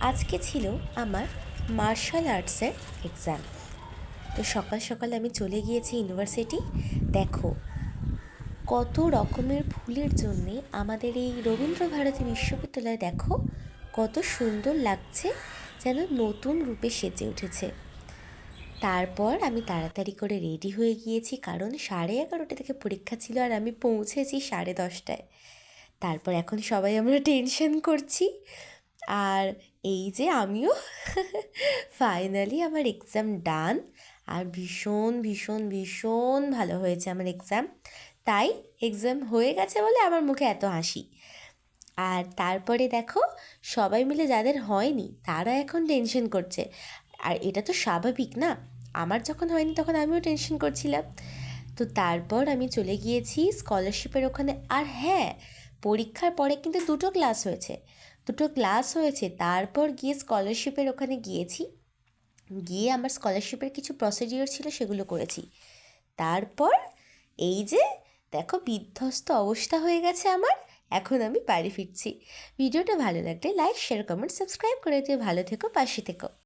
আজকে ছিল আমার মার্শাল আর্টসের এক্সাম। তো সকাল সকাল আমি চলে গিয়েছি ইউনিভার্সিটি। দেখো কত রকমের ফুলের জন্যে আমাদের এই রবীন্দ্রভারতী বিশ্ববিদ্যালয় দেখো কত সুন্দর লাগছে, যেন নতুন রূপে সেজে উঠেছে। তারপর আমি তাড়াতাড়ি করে রেডি হয়ে গিয়েছি, কারণ 11:30 থেকে পরীক্ষা ছিল আর আমি পৌঁছেছি 10:30টায়। তারপর এখন সবাই আমরা টেনশন করছি। আর এই যে আমিও ফাইনালি আমার এক্সাম ডান। আর ভীষণ ভীষণ ভীষণ ভালো হয়েছে আমার এক্সাম। তাই এক্সাম হয়ে গেছে বলে আমার মুখে এত হাসি। আর তারপরে দেখো সবাই মিলে যাদের হয়নি তারা এখন টেনশন করছে। আর এটা তো স্বাভাবিক না, আমার যখন হয়নি তখন আমিও টেনশন করছিলাম। তো তারপর আমি চলে গিয়েছি স্কলারশিপের ওখানে। আর হ্যাঁ, পরীক্ষার পরে কিন্তু দুটো ক্লাস হয়েছে। তারপর গিয়ে স্কলারশিপের ওখানে গিয়েছি, গিয়ে আমার স্কলারশিপের কিছু প্রসিডিওর ছিল সেগুলো করেছি। তারপর এই যে দেখো বিধ্বস্ত অবস্থা হয়ে গেছে আমার। এখন আমি বাড়ি ফিরছি। ভিডিওটা ভালো লাগলে লাইক, শেয়ার, কমেন্ট, সাবস্ক্রাইব করে দিও। ভালো থেকো, পাশে থেকো।